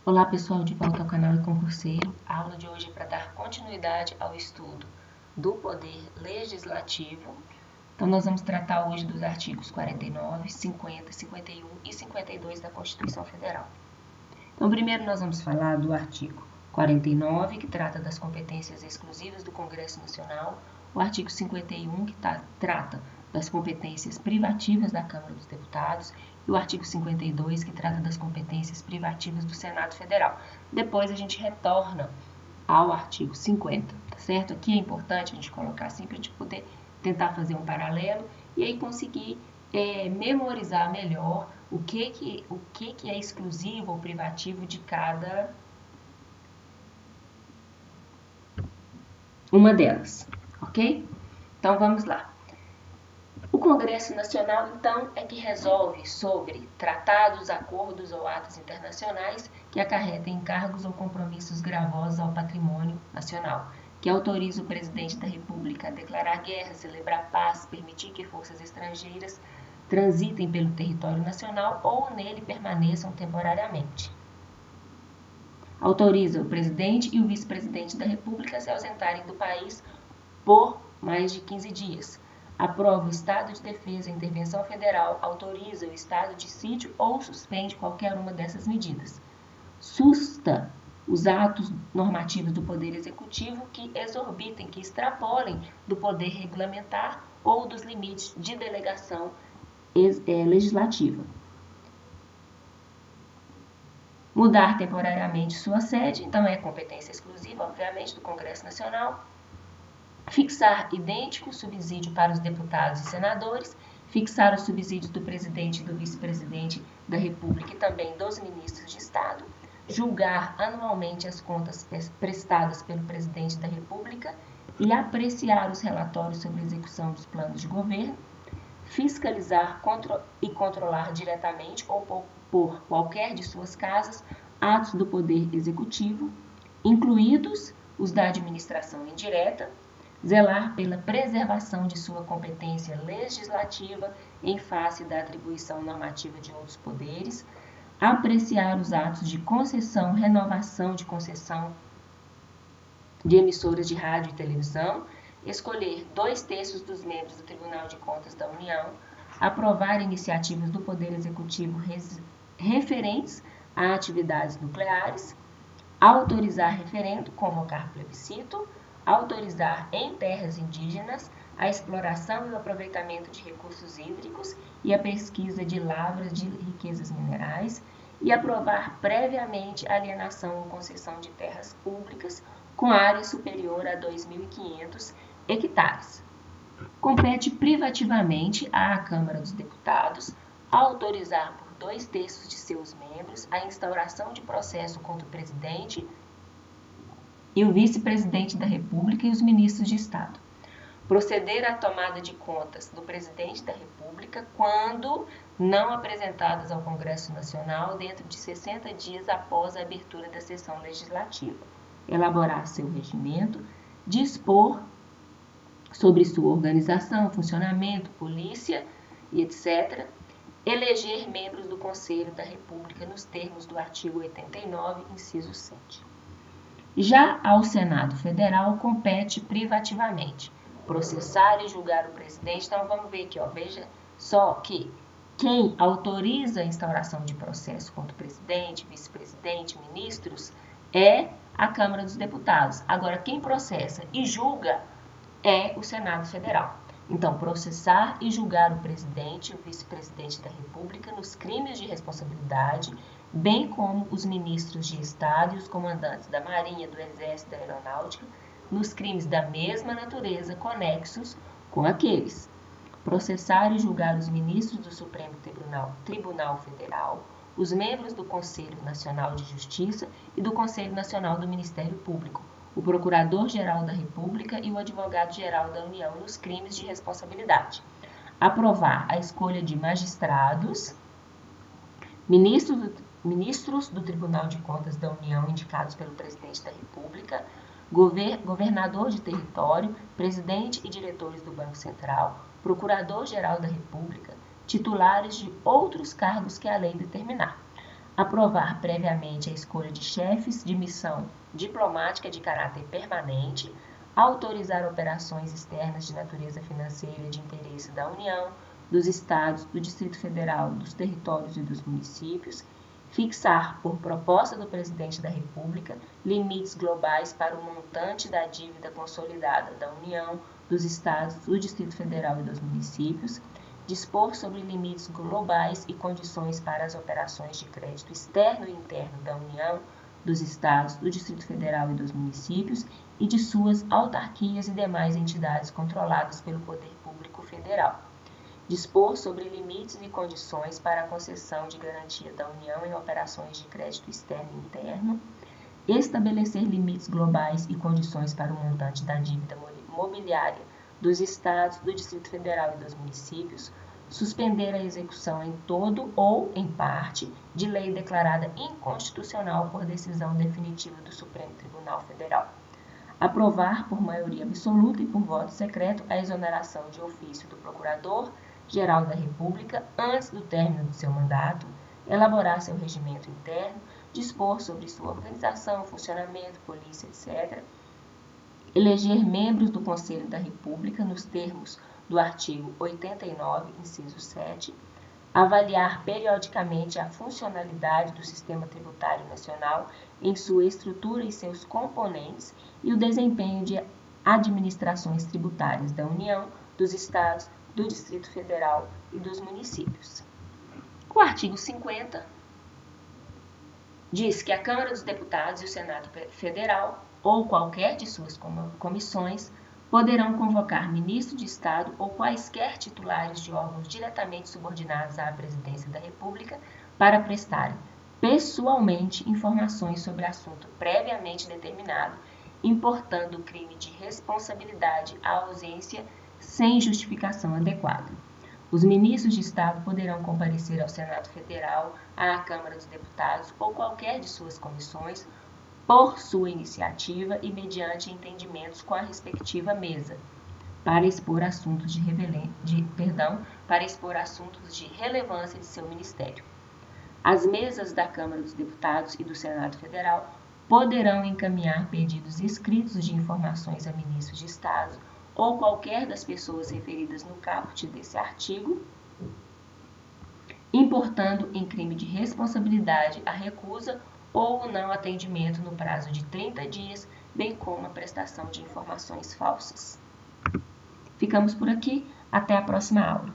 Olá pessoal, de volta ao canal E-Concurseiro. A aula de hoje é para dar continuidade ao estudo do Poder Legislativo. Então nós vamos tratar hoje dos artigos 49, 50, 51 e 52 da Constituição Federal. Então primeiro nós vamos falar do artigo 49, que trata das competências exclusivas do Congresso Nacional, o artigo 51, que trata das competências privativas da Câmara dos Deputados, e o artigo 52, que trata das competências privativas do Senado Federal. Depois a gente retorna ao artigo 50, tá certo? Aqui é importante a gente colocar assim para a gente poder tentar fazer um paralelo e aí conseguir memorizar melhor o que é exclusivo ou privativo de cada uma delas, ok? Então vamos lá. O Congresso Nacional, então, é que resolve sobre tratados, acordos ou atos internacionais que acarretem encargos ou compromissos gravosos ao patrimônio nacional, que autoriza o presidente da República a declarar guerra, celebrar paz, permitir que forças estrangeiras transitem pelo território nacional ou nele permaneçam temporariamente. Autoriza o presidente e o vice-presidente da República a se ausentarem do país por mais de 15 dias. Aprova o estado de defesa e intervenção federal, autoriza o estado de sítio ou suspende qualquer uma dessas medidas. Susta os atos normativos do Poder Executivo que exorbitem, que extrapolem do poder regulamentar ou dos limites de delegação legislativa. Mudar temporariamente sua sede, então é competência exclusiva, obviamente, do Congresso Nacional. Fixar idêntico subsídio para os deputados e senadores, fixar os subsídios do presidente e do vice-presidente da República e também dos ministros de Estado, julgar anualmente as contas prestadas pelo presidente da República e apreciar os relatórios sobre a execução dos planos de governo, fiscalizar e controlar diretamente ou por qualquer de suas casas atos do Poder Executivo, incluídos os da administração indireta, zelar pela preservação de sua competência legislativa em face da atribuição normativa de outros poderes, apreciar os atos de concessão, renovação de concessão de emissoras de rádio e televisão, escolher 2/3 dos membros do Tribunal de Contas da União, aprovar iniciativas do Poder Executivo referentes a atividades nucleares, autorizar referendo, convocar plebiscito, autorizar em terras indígenas a exploração e o aproveitamento de recursos hídricos e a pesquisa de lavras de riquezas minerais e aprovar previamente a alienação ou concessão de terras públicas com área superior a 2.500 hectares. Compete privativamente à Câmara dos Deputados autorizar por 2/3 de seus membros a instauração de processo contra o presidente e o vice-presidente da República e os ministros de Estado. Proceder à tomada de contas do presidente da República quando não apresentadas ao Congresso Nacional dentro de 60 dias após a abertura da sessão legislativa. Elaborar seu regimento, dispor sobre sua organização, funcionamento, polícia e etc. Eleger membros do Conselho da República nos termos do artigo 89, inciso 7. Já ao Senado Federal, compete privativamente processar e julgar o presidente. Então, vamos ver aqui, ó, veja só que quem autoriza a instauração de processo contra o presidente, vice-presidente, ministros, é a Câmara dos Deputados. Agora, quem processa e julga é o Senado Federal. Então, processar e julgar o presidente e o vice-presidente da República nos crimes de responsabilidade, bem como os ministros de Estado e os comandantes da Marinha, do Exército e da Aeronáutica, nos crimes da mesma natureza conexos com aqueles. Processar e julgar os ministros do Supremo Tribunal Federal, os membros do Conselho Nacional de Justiça e do Conselho Nacional do Ministério Público, o Procurador-Geral da República e o Advogado-Geral da União nos crimes de responsabilidade. Aprovar a escolha de magistrados, ministros do Tribunal de Contas da União indicados pelo Presidente da República, governador de território, presidente e diretores do Banco Central, Procurador-Geral da República, titulares de outros cargos que a lei determinar. aprovar previamente a escolha de chefes de missão diplomática de caráter permanente, autorizar operações externas de natureza financeira de interesse da União, dos Estados, do Distrito Federal, dos territórios e dos municípios, fixar, por proposta do Presidente da República, limites globais para o montante da dívida consolidada da União, dos Estados, do Distrito Federal e dos municípios, dispor sobre limites globais e condições para as operações de crédito externo e interno da União, dos Estados, do Distrito Federal e dos municípios e de suas autarquias e demais entidades controladas pelo Poder Público Federal. Dispor sobre limites e condições para a concessão de garantia da União em operações de crédito externo e interno. Estabelecer limites globais e condições para o montante da dívida mobiliária dos Estados, do Distrito Federal e dos municípios. Suspender a execução em todo ou em parte de lei declarada inconstitucional por decisão definitiva do Supremo Tribunal Federal. Aprovar por maioria absoluta e por voto secreto a exoneração de ofício do Procurador-Geral da República antes do término de seu mandato, elaborar seu regimento interno, dispor sobre sua organização, funcionamento, polícia, etc., eleger membros do Conselho da República nos termos do artigo 89, inciso 7, avaliar periodicamente a funcionalidade do sistema tributário nacional em sua estrutura e seus componentes e o desempenho de administrações tributárias da União, dos Estados, do Distrito Federal e dos municípios. O artigo 50 diz que a Câmara dos Deputados e o Senado Federal, ou qualquer de suas comissões, poderão convocar ministro de Estado ou quaisquer titulares de órgãos diretamente subordinados à Presidência da República para prestarem pessoalmente informações sobre assunto previamente determinado, importando o crime de responsabilidade à ausência sem justificação adequada. Os ministros de Estado poderão comparecer ao Senado Federal, à Câmara dos Deputados ou qualquer de suas comissões, por sua iniciativa e mediante entendimentos com a respectiva mesa, para expor assuntos de relevância de seu ministério. As mesas da Câmara dos Deputados e do Senado Federal poderão encaminhar pedidos escritos de informações a ministros de Estado ou qualquer das pessoas referidas no caput desse artigo, importando em crime de responsabilidade a recusa ou o não atendimento no prazo de 30 dias, bem como a prestação de informações falsas. Ficamos por aqui, até a próxima aula.